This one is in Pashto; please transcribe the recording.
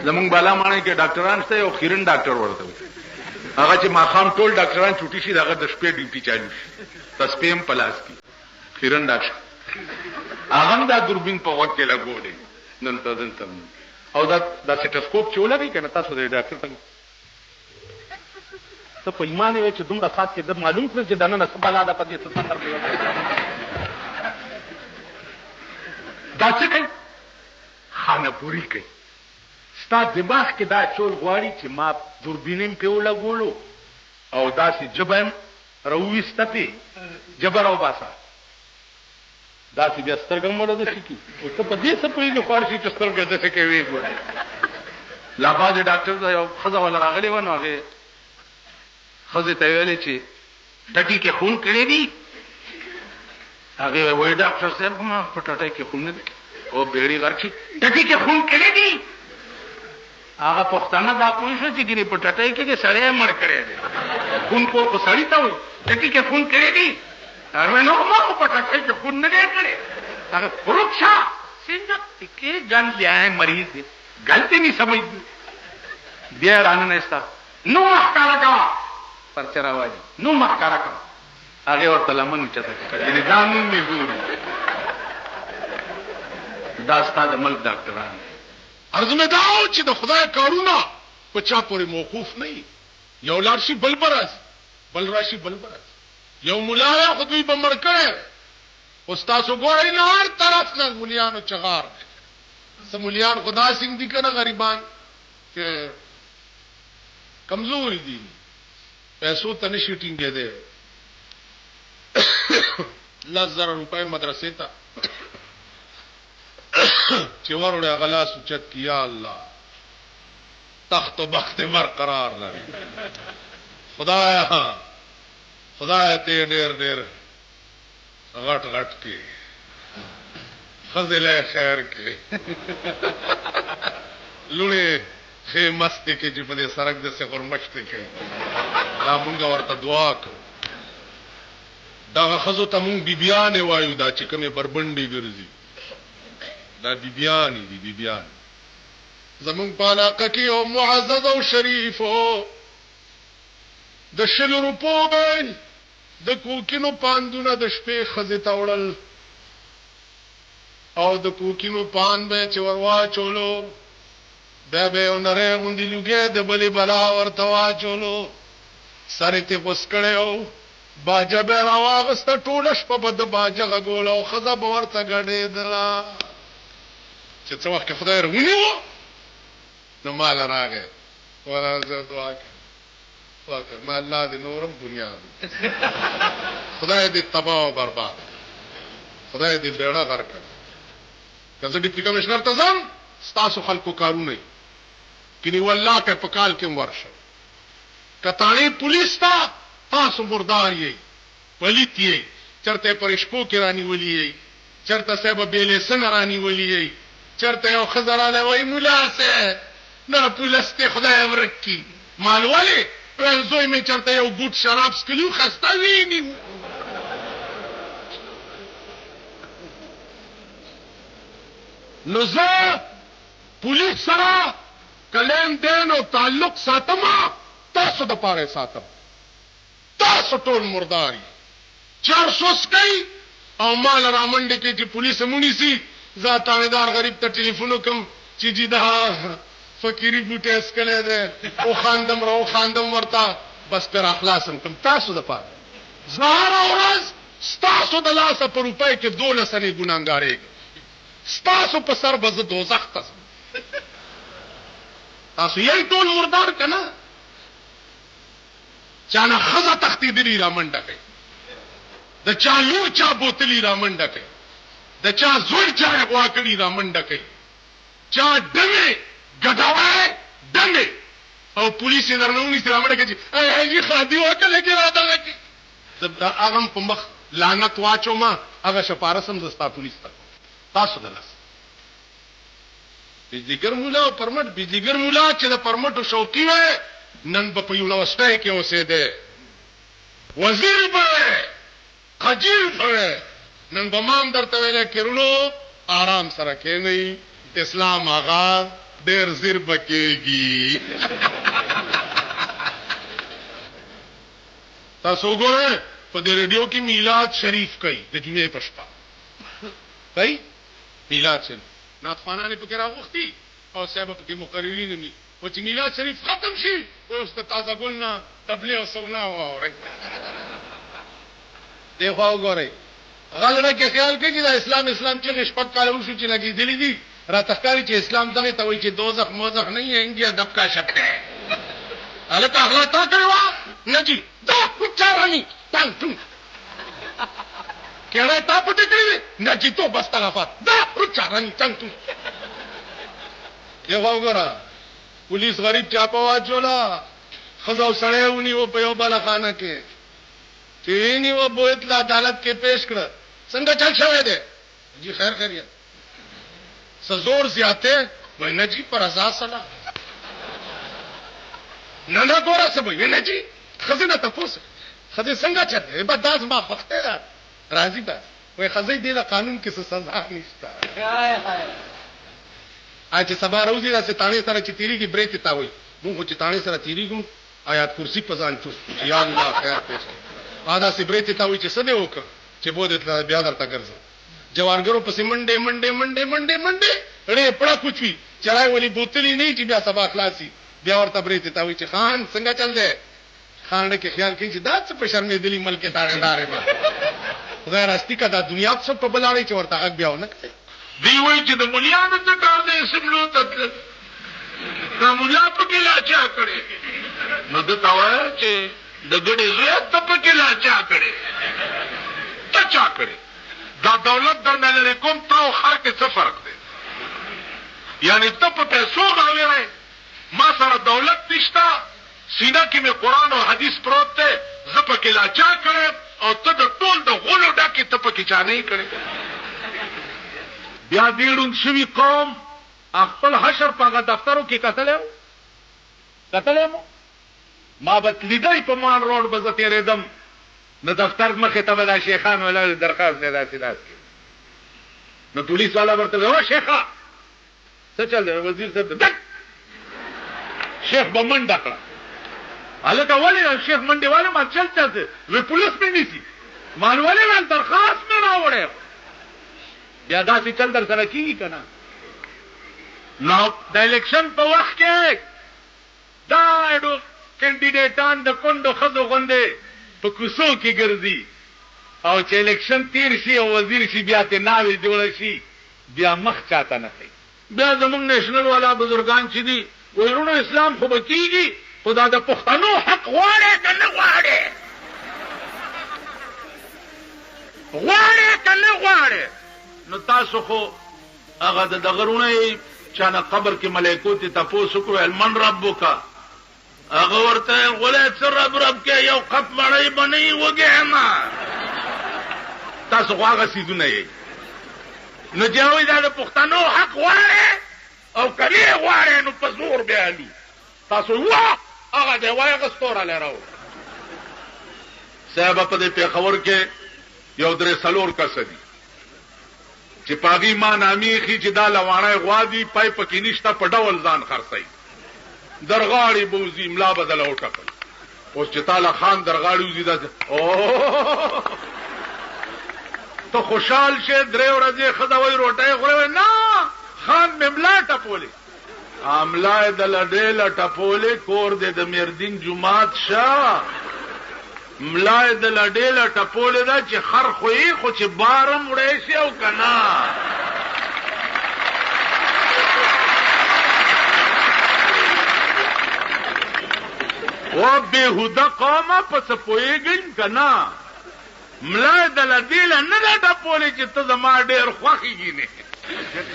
زمونږ بالا ماڼۍ کې ډاکټران شته، یو خیرن ډاکټر ورته وي، هغه چې ماښام ټول ډاکټران چوټي شي دغه د شپې ډیوټي چالو شي، تسپې هم په لاس کې خیرن ډاکټر، هغه هم دا دوربین په غوږ کې لګولی دلته دلته، او دا سټسکوپ چې ولګوي که نه تاسو د ډاکټر ته ته په ایمان یې چې دومره ساعت کې د معلوم کړل چې دننه څه بلا ده په دې څه سفر کوي، دا څه کوي؟ خانهپوري کوي. ستا دماغ کې دا چول غواړي چې ما دوربین هم پې ولګولو او داسې ژبه هم راوویسته پې ژبه راوباسه، داسې بیا سترګه هم وله داسې کي، او ته په دې څه پوهېږې خوار شي چې سترګه داسې کوې ګوره. لا بعد ډاکټر ته یو ښځه وله راغلې وه، نو هغې ښځې ته یې ویلې چې ټټي کې خون کړی دي؟ هغې وایي ډاکټر صاحب ما په ټټۍ کې خون نه دی، او بیړې غر شي ټټي کې خون کړی دي؟ هغه پښتانه دا پوه شو چې ګینې په ټټۍ کې سړی یې مړ کړی دی، خون خو سړي ته وایي ټټي کې خون کړی دي؟ هغه وایي نو ما خو په ټټۍ کې خون نه دی کړی. هغه فروغ شاه سنت کے جان لیا ہے مریض غلطی نہیں سمجھ بیا رانه نستا نو مخکاره کا پرچرا واجی نو مخکاره کا هغه ورته لمن چته کړي ځانو می ګوري دا ستاسو ملک ډاکټران ارزمه داو چې د خدای کارونه په چا پورې موقوف نه یو لارشي بل برس بل راشي بل برس یو مولا خو دوی به مړ کړي استاد وګورئ نه هر طرف نه مولیانو چغار سمولیان خدا سنگ دي کنه غریبان چې کمزوري دي پیسو ته نشي ټینګې ده 10,000 روپے مدرسې ته چې ورونه غلا سوچت کیا الله تخت و بخت برقرار لري خدایا ته ډېر ډېر غټ غټ کې خزله خیر کې لونی خې مستی کې چې په دې سرک د څه غرمشت کې دا مونږ ورته دعا کوو دا خزو ته مونږ بیبيان وایو دا چې کومه بربندي ګرځي دا بیبيان دي بیبيان زمونږ په علاقه کې او معزز او شریف د 100 روپو باندې د کوکینو پاندونه د شپې خزه تا وړل او د کوکینو پان به چې وروا چولو بیا به نره غوندې لګي د بلې بلا ورته واچولو سره ته پسکړیو باجه به راواغسته ټوله شپه به د باجه غول او خزه به ورته غړېدله چې څو وخت خدای ورونیو نو مال راغی ورته دعا واکه ما الله دې نورم دنیا خدای دې تباہ او برباد خدای دې بیړه غرق کله ډیپټي کمشنر ته ځم ستاسو خلکو کارونه کینی والله که په کال کې ورشه کتاړي پولیس ته تاسو مردار یې پلیت یې چرته پر شپو کې رانی ولي یې چرته سبب بیلې سن رانی ولي یې چرته یو خزراله وای مولا سه نه پولیس ته خدای ورکی مال والی زوی می چرته یو ګوټ شراب سکلو خسته ویني نو زه پولیس سره کلیم دین او تعلق ساتم تاسو د پاره ساتم تاسو ټول مرداري 400 سکي او مال را منډه کې چې پولیس مونږ سي ذاتاندار غریب ته ټلیفون کوم چې جی دا فقيري بوټه اسکله ده او خاندم ورتا بس پر اخلاصم کوم تاسو د پاره زهر اورز تاسو د لاسه پر روپۍ کې 12 سنې ګناګارې تاسو په سر بز دوزخ ته تاسو یې ټول مردار کنه چانه خزه تختی دی را منډه کوي د چا لور چا بوتلی را منډه کوي د چا زوی چا واکړی را منډه کوي چا دمه ګډاوه دمه او پولیس یې درنونی سره منډه کوي هغه خادي وکړه کې را ده دا هغه په مخ لعنت واچو ما هغه شپارسم زستا پولیس ته تاسو دلاس بجلیګر مولا پرمټ بجلیګر مولا چې د پرمټو شوقي وي نن په یونیورسيټي کې اوسېده وزیر به خجیل به نن به مام درته ویل کړلو آرام سره کېنی اسلام آغاز ډېر زیر بکېږي. تاسو وګورئ په دې ریډیو کې میلاد شریف کوي د جمعې په شپه کوي میلاد شریف نعتخوانان پکې راغوښتي او صاحب پکې مقررین دي و چې میلاد شریف ختم شي اوس د تازه ګل نه تبلیغ او سونا واورئ. دی خوا وګورئ غلره کې خیال کوي چې د اسلام چې شپږ کاله وشو چې لګېدلي دي راته ښکاري چې اسلام دغې ته وایي چې دوزخ موزخ نه یې انګیا دب کا شک دی. هلکه اخلا تا کړې وه نه جي دا چارانی ټنګ ټنګ کېړی تا پټې کړې وې نه جي تو بس طرفات دا چارانی ټنګ ټنګ. یو وګوره پولیس غریب چاپه واچوله ښځه او سړی ونیو په یو بلخانه کې چې ونیوه بویت له عدالت کې پیش کړه څنګه چل شوی دی جی خیر خیریت څه زور زیات دی وایي نه جي پر ازاد سلا نه ګوره څه وایي نه جي ښځې نه تپوس ښځې څنګه چل دی بس دا زما خوښتې ده راځي بس وایي ښځې دې له قانون کې څه سزا نشته. چې سبا روزي داسې تاڼې سره چې تېرېږي برې ته تا وایي مونږ خو چې تاڼې سره تېرېږو آیات کرسي په ځان چوس یا الله خیر پېښ داسې برې ته تا وایي چې څه دې وکړه چې بودې ته بیا درته ګرځم جوانګرو پسې منډې منډې منډې منډې منډې ړې پړه کوچوي چړای ولې بوتلې نه چې بیا سبا خلاصي بیا ورته برې ته تا وایي چې خان څنګه چل دی خان کې خیال کوي چې دا څه په شرمېدلي ملک کې تاڼېدارې به خدای راستي که دا دنیا څه په بلاړې چې ورته غږ بیا ونه کوي. دی وایي چې د ملیانو څه کار دی سملو ته تلل دا ملا پکې لاچا کړې نو ده ته وایه چې د ګډې زویه ته پکې لاچا کړې ته چا کړې دا دولت درنه لرې کوم تا او خر کې څه فرق دی یعنی ته په پیسو غاوېری ما سره دولت نشته سینه کې مې قرآن او حدیث پروت دی زه پکې لاچا کړې او ته د ټول د غولو ډکې ته پکې چا نه یې کړې. بیا دې ړوند شوي قوم خپل حشر په هغه دفترو کې کتلی مو ما به لیدی په مان روډ به زه تېرېدم نو دفتر مخې ته به دا شیخان ولاړ درخواست دی داسې نو پولیس والا ورته وایي او شیخه څه چل دی وزیر صاحب دک شیخ به منډه کړه هلکه ولې شیخ منډې والے ما چل چلته وی پولیس مې نیسي ما نو ولې ویل درخواست مې راوړی بیا داسې چل در سره کېږي که نه. نو د الیکشن په وخت کې دا کینډیډیټان د کونډو ښځو غوندې په کوڅو کې ګرځي او چې الیکشن تیر شي او وزیر شي بیا ترې ناوې جوړه شي بیا مخ چاته نه کوي. بیا زمونږ نیشنل والا بزرګان چې دي وایي وروڼو اسلام خو به کېږي خو دا د پښتنو حق غواړې که نه غواړې که نه غواړې نو تاسو خو هغه د دغه وروڼه چانه قبر کې ملایکو ته تپوس وکړو ویل من ربک هغه ورته غلی څه رب کې یو قپ مړی به نه یې وږی یم تاسو خو هغه څیزونه یې نو چې وایي دا د پښتنو حق غواړې او که نه غواړې نو په زور بیا الو تاسو وه هغه دی وایي هغه ستوره راوړه صاحبه په دې پېښور کې یو درې څلور کسه دي چې پاغي ما نامي خي چې دا لواړی غوا دي پای پکې نشته په ډول ځان خرڅوي درغاړې بوزي ملا بدله وټکل اوس چې تاله خان درغاړې وزي دا ته خوشحال شې درې ورځې ښځه وایي روټۍ خورې نه خان مې ملا ټپولې ملا یې د لډېله ټپولې کور دې د میردین جومات شه ملا یې د لډېله ټپولې ده چې خر خویي خو چې بارم وړی شي او که نه و بېهوده قومه په څه پوهېږئ که نه ملا یې د لډېله نه ده ټپولې چې ته زما ډېر خوښېږي نه